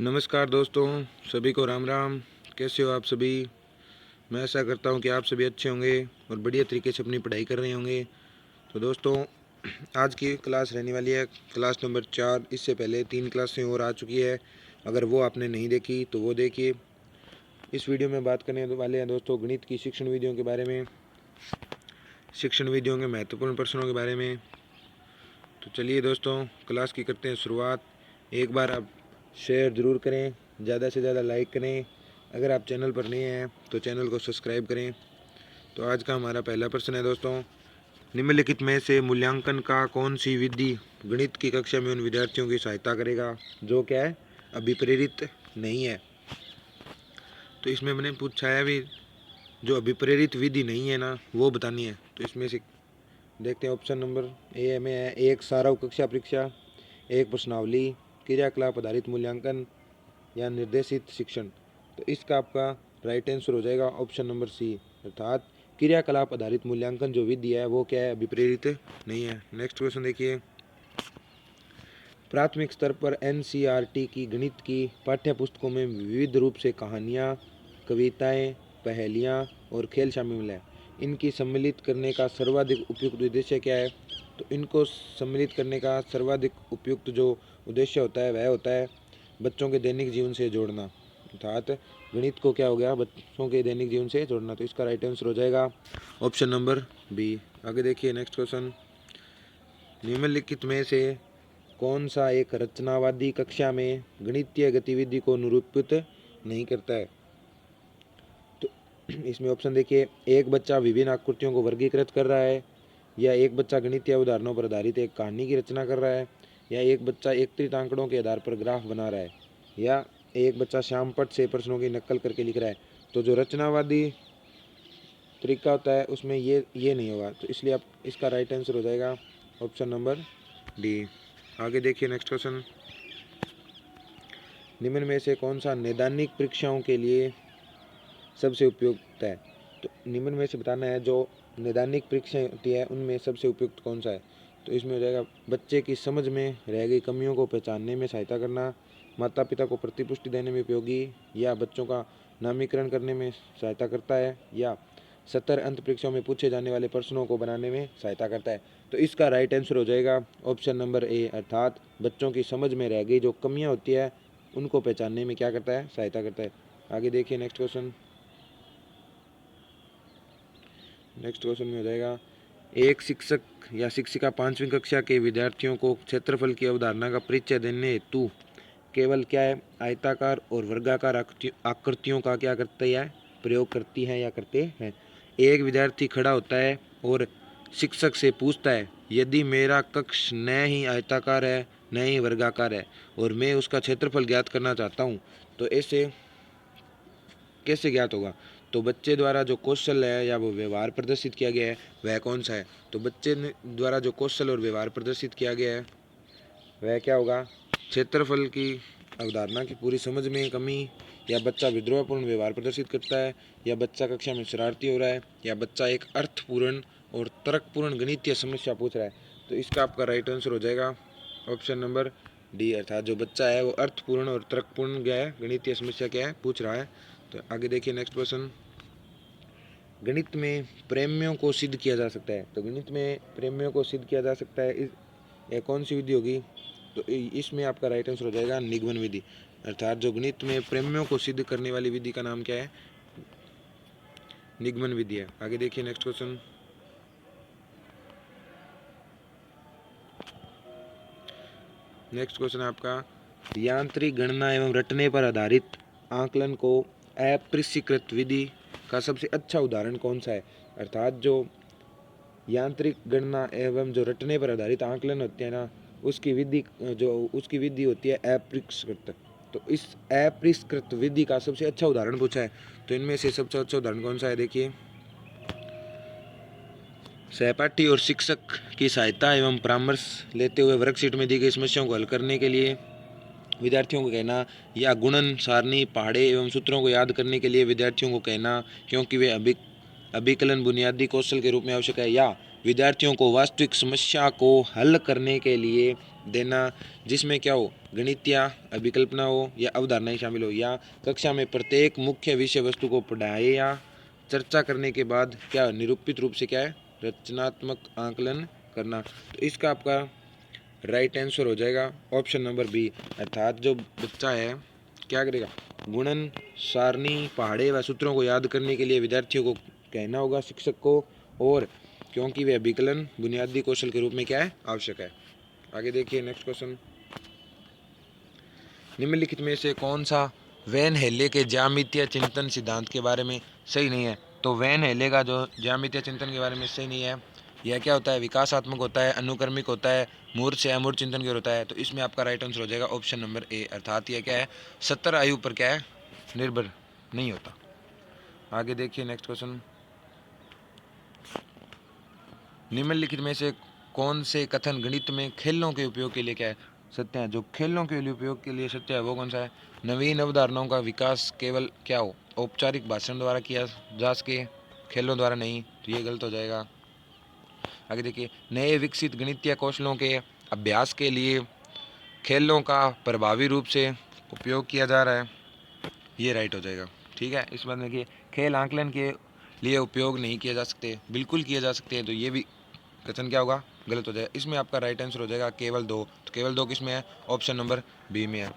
नमस्कार दोस्तों, सभी को राम राम। कैसे हो आप सभी? मैं ऐसा करता हूँ कि आप सभी अच्छे होंगे और बढ़िया तरीके से अपनी पढ़ाई कर रहे होंगे। तो दोस्तों, आज की क्लास रहने वाली है क्लास नंबर 4। इससे पहले 3 क्लासें और आ चुकी है। अगर वो आपने नहीं देखी तो वो देखिए। इस वीडियो में बात करने वाले हैं दोस्तों गणित की शिक्षण विधियों के बारे में, शिक्षण विधियों के महत्वपूर्ण प्रश्नों के बारे में। तो चलिए दोस्तों, क्लास की करते हैं शुरुआत। एक बार आप शेयर ज़रूर करें, ज़्यादा से ज़्यादा लाइक करें। अगर आप चैनल पर नए हैं तो चैनल को सब्सक्राइब करें। तो आज का हमारा पहला प्रश्न है दोस्तों, निम्नलिखित में से मूल्यांकन का कौन सी विधि गणित की कक्षा में उन विद्यार्थियों की सहायता करेगा जो क्या है, अभिप्रेरित नहीं है। तो इसमें मैंने पूछा है अभी, जो अभिप्रेरित विधि नहीं है ना, वो बतानी है। तो इसमें से देखते हैं। ऑप्शन नंबर ए में है, एक सारव कक्षा परीक्षा, एक प्रश्नावली, क्रियाकलाप आधारित मूल्यांकन या निर्देशित शिक्षण। तो इसका आपका राइट आंसर हो जाएगा ऑप्शन नंबर सी, अर्थात क्रियाकलाप आधारित मूल्यांकन जो विधि है वो क्या है, अभिप्रेरित नहीं है। नेक्स्ट क्वेश्चन देखिए, प्राथमिक स्तर पर एनसीईआरटी की गणित की पाठ्य पुस्तकों में विविध रूप से कहानियाँ, कविताएं, पहेलियाँ और खेल शामिल हैं। इनकी सम्मिलित करने का सर्वाधिक उपयुक्त उद्देश्य क्या है? तो इनको सम्मिलित करने का सर्वाधिक उपयुक्त जो उद्देश्य होता है वह होता है बच्चों के दैनिक जीवन से जोड़ना। अर्थात गणित को क्या हो गया, बच्चों के दैनिक जीवन से जोड़ना। तो इसका राइट आंसर हो जाएगा ऑप्शन नंबर बी। आगे देखिए नेक्स्ट क्वेश्चन, निम्नलिखित में से कौन सा एक रचनावादी कक्षा में गणितीय गतिविधि को निरूपित नहीं करता है? तो इसमें ऑप्शन देखिए, एक बच्चा विभिन्न आकृतियों को वर्गीकृत कर रहा है, या एक बच्चा गणितीय उदाहरणों पर आधारित एक कहानी की रचना कर रहा है, या एक बच्चा एकत्रित आंकड़ों के आधार पर ग्राफ बना रहा है, या एक बच्चा श्यामपट्ट से प्रश्नों की नकल करके लिख रहा है। तो जो रचनावादी तरीका होता है उसमें ये नहीं होगा। तो इसलिए आप इसका राइट आंसर हो जाएगा ऑप्शन नंबर डी। आगे देखिए नेक्स्ट क्वेश्चन, निम्न में से कौन सा नैदानिक परीक्षाओं के लिए सबसे उपयुक्त है? तो निम्न में से बताना है जो नैदानिक परीक्षाएं होती है उनमें सबसे उपयुक्त कौन सा है। तो इसमें हो जाएगा बच्चे की समझ में रह गई कमियों को पहचानने में सहायता करना, माता पिता को प्रतिपुष्टि देने में उपयोगी, या बच्चों का नामीकरण करने में सहायता करता है, या सत्तर अंत परीक्षाओं में पूछे जाने वाले प्रश्नों को बनाने में सहायता करता है। तो इसका राइट आंसर हो जाएगा ऑप्शन नंबर ए, अर्थात बच्चों की समझ में रह गई जो कमियाँ होती है उनको पहचानने में क्या करता है, सहायता करता है। आगे देखिए नेक्स्ट क्वेश्चन, नेक्स्ट क्वेश्चन में हो जाएगा, एक शिक्षक या शिक्षिका 5वीं कक्षा के विद्यार्थियों को क्षेत्रफल की अवधारणा का परिचय देने हेतु केवल क्या है, आयताकार और वर्गाकार आकृतियों का क्या करती है, प्रयोग करती हैं या करते हैं। एक विद्यार्थी खड़ा होता है और शिक्षक से पूछता है, यदि मेरा कक्ष न ही आयताकार है न ही वर्गाकार है और मैं उसका क्षेत्रफल ज्ञात करना चाहता हूँ, तो ऐसे कैसे ज्ञात होगा? तो बच्चे द्वारा जो कौशल है या वो व्यवहार प्रदर्शित किया गया है वह कौन सा है? तो बच्चे द्वारा जो कौशल और व्यवहार प्रदर्शित किया गया है वह क्या होगा, क्षेत्रफल की अवधारणा की पूरी समझ में कमी, या बच्चा विद्रोहपूर्ण व्यवहार प्रदर्शित करता है, या बच्चा कक्षा में शरारती हो रहा है, या बच्चा एक अर्थपूर्ण और तर्कपूर्ण गणितीय समस्या पूछ रहा है। तो इसका आपका राइट आंसर हो जाएगा ऑप्शन नंबर डी, अर्थात जो बच्चा है वो अर्थपूर्ण और तर्कपूर्ण क्या है, गणितीय समस्या क्या है, पूछ रहा है। तो आगे देखिए नेक्स्ट क्वेश्चन, गणित में प्रेम्यों को सिद्ध किया जा सकता है। तो गणित में प्रेम्यों को सिद्ध किया जा सकता है, ये कौन सी विधि होगी? तो इसमें आपका राइट आंसर हो जाएगा निगमन विधि, अर्थात जो गणित में प्रेम्यों को सिद्ध करने वाली विधि का नाम क्या है, निगमन विधि है। आगे देखिए नेक्स्ट क्वेश्चन, नेक्स्ट क्वेश्चन है आपका, यांत्रिक गणना एवं रटने पर आधारित आकलन को अपरिष्कृत विधि का सबसे अच्छा उदाहरण कौन सा है? अर्थात जो यांत्रिक गणना एवं जो रटने पर आधारित आकलन होते हैं ना, उसकी विधि होती है अपरिष्कृत। तो इस अपरिष्कृत विधि का सबसे अच्छा उदाहरण पूछा है। तो इनमें से सबसे अच्छा उदाहरण कौन सा है? देखिए, सहपाठी और शिक्षक की सहायता एवं परामर्श लेते हुए वर्कशीट में दी गई समस्याओं को हल करने के लिए विद्यार्थियों को कहना, या गुणन सारणी पहाड़े एवं सूत्रों को याद करने के लिए विद्यार्थियों को कहना क्योंकि वे अभिकलन बुनियादी कौशल के रूप में आवश्यक है, या विद्यार्थियों को वास्तविक समस्या को हल करने के लिए देना जिसमें क्या हो, गणित या अभिकल्पना हो या अवधारणाएं शामिल हो, या कक्षा में प्रत्येक मुख्य विषय वस्तु को पढ़ाए या चर्चा करने के बाद क्या निरूपित रूप से क्या है, रचनात्मक आकलन करना। तो इसका आपका राइट आंसर हो जाएगा ऑप्शन नंबर बी, अर्थात जो बच्चा है क्या करेगा, गुणन सारणी पहाड़े व सूत्रों को याद करने के लिए विद्यार्थियों को कहना होगा शिक्षक को, और क्योंकि वह विकलन बुनियादी कौशल के रूप में क्या है, आवश्यक है। आगे देखिए नेक्स्ट क्वेश्चन, निम्नलिखित में से कौन सा वैन हेले के ज्यामितीय चिंतन सिद्धांत के बारे में सही नहीं है। तो वैन हेले का जो ज्यामितीय चिंतन के बारे में सही नहीं है, यह क्या होता है, विकासात्मक होता है, अनुक्रमिक होता है, मूर्त से अमूर्त चिंतन की ओर होता है। तो इसमें आपका राइट आंसर हो जाएगा ऑप्शन नंबर ए, अर्थात यह क्या है, 70 आयु पर क्या है, निर्भर नहीं होता। आगे देखिए नेक्स्ट क्वेश्चन, निम्नलिखित में से कौन से कथन गणित में खेलों के उपयोग के लिए क्या है, सत्य है। जो खेलों के लिए उपयोग के लिए सत्य है वो कौन सा है, नवीन अवधारणाओं का विकास केवल क्या हो, औपचारिक भाषण द्वारा किया जा सके, खेलों द्वारा नहीं, तो ये गलत हो जाएगा। आगे देखिए, नए विकसित गणितीय कौशलों के अभ्यास के लिए खेलों का प्रभावी रूप से उपयोग किया जा रहा है, ये राइट हो जाएगा। ठीक है, इस बात में देखिए, खेल आंकलन के लिए उपयोग नहीं किए जा सकते, बिल्कुल किए जा सकते हैं, तो ये भी कथन क्या होगा, गलत हो जाएगा। इसमें आपका राइट आंसर हो जाएगा केवल दो, तो केवल दो किस में है, ऑप्शन नंबर बी में है।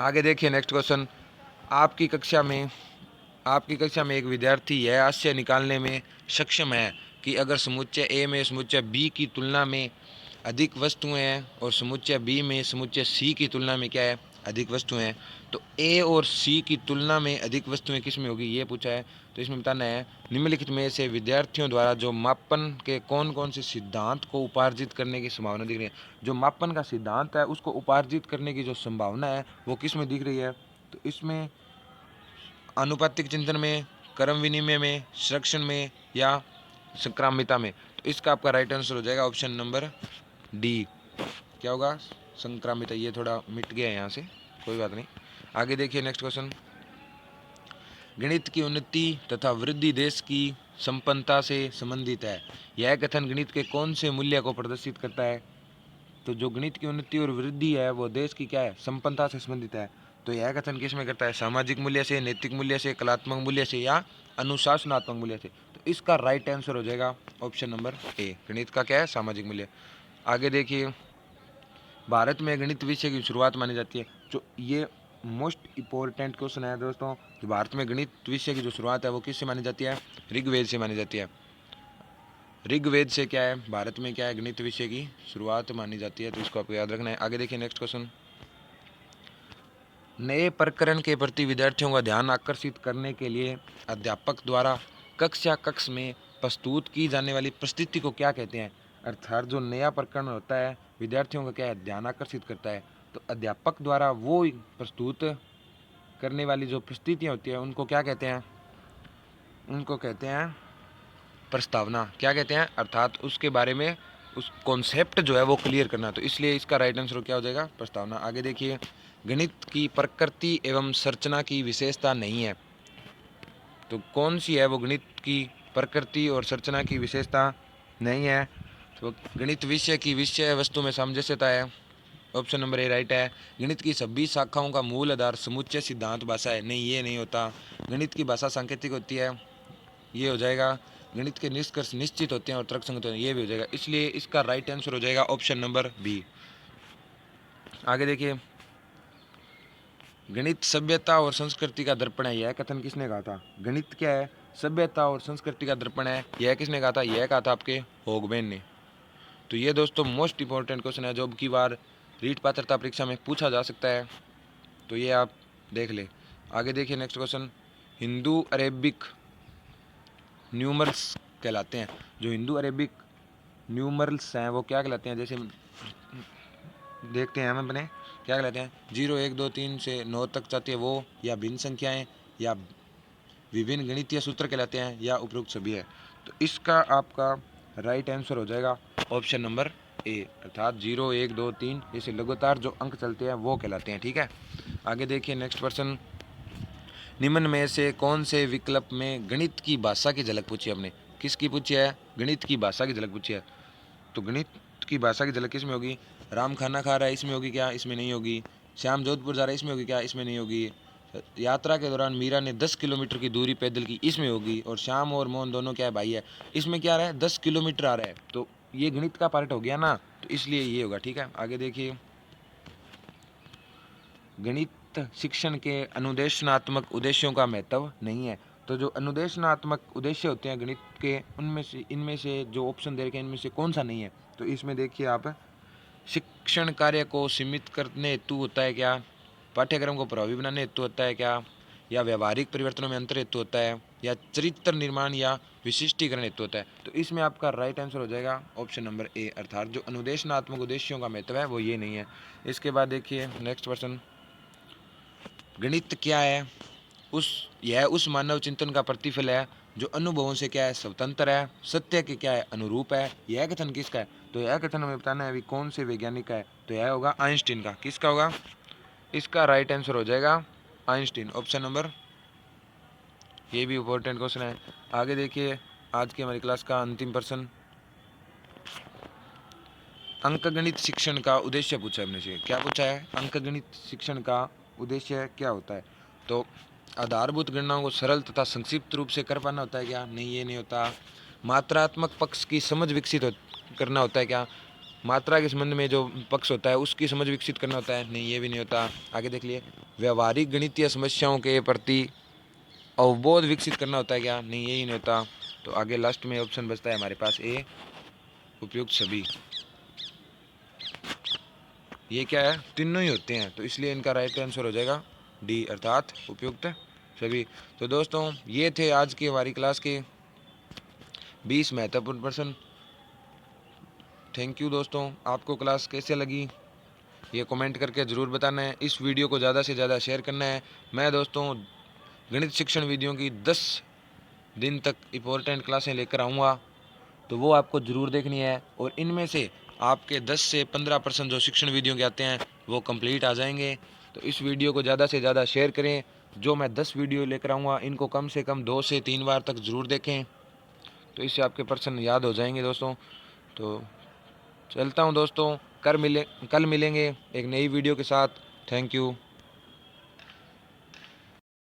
आगे देखिए नेक्स्ट क्वेश्चन, आपकी कक्षा में एक विद्यार्थी यह आशय निकालने में सक्षम है कि अगर समुच्चय ए में समुच्चय बी की तुलना में अधिक वस्तुएं हैं और समुच्चय बी में समुच्चय सी की तुलना में क्या है, अधिक वस्तुएं हैं, तो ए और सी की तुलना में अधिक वस्तुएं किस में होगी, ये पूछा है। तो इसमें बताना है, निम्नलिखित में से विद्यार्थियों द्वारा जो मापन के कौन कौन से सिद्धांत को उपार्जित करने की संभावना दिख रही है। जो मापन का सिद्धांत है उसको उपार्जित करने की जो संभावना है वो किस में दिख रही है, तो इसमें आनुपातिक चिंतन में, क्रम विनिमय में, संरक्षण में, या संक्रामिता में। तो इसका आपका राइट आंसर हो जाएगा ऑप्शन नंबर डी, क्या होगा, संक्रामिता। ये थोड़ा मिट गया है यहाँ से, कोई बात नहीं। आगे देखिए नेक्स्ट क्वेश्चन, गणित की उन्नति तथा वृद्धि देश की संपन्नता से संबंधित है, यह कथन गणित के कौन से मूल्य को प्रदर्शित करता है। तो जो गणित की उन्नति और वृद्धि है वो देश की क्या है, संपन्नता से संबंधित है। तो यह कथन किस में करता है, सामाजिक मूल्य से, नैतिक मूल्य से, कलात्मक मूल्य से, या अनुशासनात्मक मूल्य से। तो इसका राइट आंसर हो जाएगा ऑप्शन नंबर ए, गणित का क्या है, सामाजिक मूल्य। आगे देखिए, भारत में गणित विषय की शुरुआत मानी जाती है। जो ये मोस्ट इम्पोर्टेंट क्वेश्चन है दोस्तों, कि भारत में गणित विषय की जो शुरुआत है वो किससे मानी जाती है, ऋग्वेद से मानी जाती है। ऋग्वेद से क्या है, भारत में क्या है, गणित विषय की शुरुआत मानी जाती है, तो इसको आपको याद रखना है। आगे देखिए नेक्स्ट क्वेश्चन, नए प्रकरण के प्रति विद्यार्थियों का ध्यान आकर्षित करने के लिए अध्यापक द्वारा कक्ष में प्रस्तुत की जाने वाली प्रस्तुति को क्या कहते हैं। अर्थात जो नया प्रकरण होता है विद्यार्थियों का क्या है, ध्यान आकर्षित करता है, तो अध्यापक द्वारा वो प्रस्तुत करने वाली जो प्रस्तुतियाँ होती है उनको क्या कहते हैं, उनको कहते हैं प्रस्तावना। क्या कहते हैं, अर्थात उसके बारे में उस कॉन्सेप्ट जो है वो क्लियर करना, तो इसलिए इसका राइट आंसर क्या हो जाएगा, प्रस्तावना। आगे देखिए, गणित की प्रकृति एवं संरचना की विशेषता नहीं है, तो कौन सी है वो गणित की प्रकृति और संरचना की विशेषता नहीं है। तो गणित विषय की विषय वस्तु में सामंजस्यता है, ऑप्शन नंबर ए राइट है। गणित की सभी शाखाओं का मूल आधार समुच्चय सिद्धांत भाषा है, नहीं ये नहीं होता। गणित की भाषा सांकेतिक होती है, ये हो जाएगा। गणित के निष्कर्ष निश्चित होते हैं और तर्कसंगत होते हैं, ये भी हो जाएगा। इसलिए इसका राइट आंसर हो जाएगा ऑप्शन नंबर बी। आगे देखिए, गणित सभ्यता और संस्कृति का दर्पण है, यह कथन किसने कहा था। गणित क्या है, सभ्यता और संस्कृति का दर्पण है, यह किसने कहा था, यह कहा था आपके होगबेन ने। तो ये दोस्तों मोस्ट इंपॉर्टेंट क्वेश्चन है जो अब की बार रीट पात्रता परीक्षा में पूछा जा सकता है, तो ये आप देख ले। आगे देखिए next question, Hindu Arabic numerals कहलाते हैं। जो हिंदू अरेबिक न्यूमरल्स हैं वो क्या कहलाते हैं, जैसे देखते हैं हम अपने, क्या कहलाते हैं, 0 1 2 3 से 9 तक जाती है वो, या भिन्न संख्याएं, या विभिन्न गणितीय सूत्र कहलाते हैं, या उपरोक्त सभी है। तो इसका आपका राइट आंसर हो जाएगा ऑप्शन नंबर ए, अर्थात 0 1 2 3 ऐसे लगातार जो अंक चलते हैं वो कहलाते हैं। ठीक है, आगे देखिए नेक्स्ट क्वेश्चन, निम्न में से कौन से विकल्प में गणित की भाषा की झलक पूछी है, हमने किसकी पूछी है, गणित की भाषा की झलक पूछी है। तो गणित की भाषा की झलक किस में होगी, राम खाना खा रहा है, इसमें होगी क्या? इसमें नहीं होगी। श्याम जोधपुर जा रहा है, इसमें होगी क्या? इसमें नहीं होगी। यात्रा के दौरान मीरा ने 10 किलोमीटर की दूरी पैदल की, इसमें होगी। और श्याम और मोहन दोनों क्या है? भाई है। इसमें क्या आ रहा है? 10 किलोमीटर आ रहा है, तो ये गणित का पार्ट हो गया ना, तो इसलिए ये होगा। ठीक है, आगे देखिए। गणित शिक्षण के अनुदेशनात्मक उद्देश्यों का महत्व नहीं है। तो जो अनुदेशनात्मक उद्देश्य होते हैं गणित के, उनमें से इनमें से जो ऑप्शन दे रखे हैं इनमें से कौन सा नहीं है? तो इसमें देखिए आप, शिक्षण कार्य को सीमित करने हेतु होता है क्या? पाठ्यक्रम को प्रभावी बनाने हेतु होता है क्या? या व्यवहारिक परिवर्तनों में अंतर हेतु होता है? या चरित्र निर्माण या विशिष्टीकरण हेतु होता है? तो इसमें आपका राइट आंसर हो जाएगा ऑप्शन नंबर ए, अर्थात जो अनुदेशनात्मक उद्देश्यों का महत्व है वो ये नहीं है। इसके बाद देखिए नेक्स्ट क्वेश्चन। गणित क्या है? यह उस मानव चिंतन का प्रतिफल है जो अनुभवों से क्या है? स्वतंत्र है। सत्य के क्या है? अनुरूप है। यह कथन किसका है? तो यह कथन हमें बताना है अभी कौन से वैज्ञानिक का है। तो यह होगा आइंस्टीन का। किसका होगा? इसका राइट आंसर हो जाएगा आइंस्टीन, ऑप्शन नंबर। ये भी इम्पोर्टेंट क्वेश्चन है। आगे देखिए, आज की हमारी क्लास का अंतिम प्रश्न। अंकगणित शिक्षण का उद्देश्य पूछा है हमने से। क्या पूछा है? अंकगणित शिक्षण का उद्देश्य क्या होता है? तो आधारभूत गणनाओं को सरल तथा संक्षिप्त रूप से कर पाना होता है क्या? नहीं, ये नहीं होता। मात्रात्मक पक्ष की समझ विकसित करना होता है क्या? मात्रा के संबंध में जो पक्ष होता है उसकी समझ विकसित करना होता है? नहीं, ये भी नहीं होता। आगे देख लिए। व्यवहारिक गणितीय समस्याओं के प्रति अवबोध विकसित करना होता है क्या? नहीं, यही नहीं होता। तो आगे लास्ट में ऑप्शन बचता है हमारे पास ए, उपयुक्त सभी। ये क्या है? तीनों ही होते हैं, तो इसलिए इनका राइट आंसर हो जाएगा डी, अर्थात उपयुक्त सभी। तो दोस्तों ये थे आज की हमारी क्लास के 20 महत्वपूर्ण प्रश्न। थैंक यू दोस्तों। आपको क्लास कैसे लगी ये कमेंट करके ज़रूर बताना है। इस वीडियो को ज़्यादा से ज़्यादा शेयर करना है। मैं दोस्तों गणित शिक्षण वीडियो की 10 दिन तक इम्पोर्टेंट क्लासें लेकर आऊँगा, तो वो आपको ज़रूर देखनी है। और इनमें से आपके 10 से 15% जो शिक्षण वीडियो के आते हैं वो कंप्लीट आ जाएंगे। तो इस वीडियो को ज़्यादा से ज़्यादा शेयर करें। जो मैं 10 वीडियो लेकर आऊँगा इनको कम से कम 2 से 3 बार तक ज़रूर देखें, तो इससे आपके प्रश्न याद हो जाएंगे दोस्तों। तो चलता हूँ दोस्तों, कल मिलेंगे एक नई वीडियो के साथ। Thank you.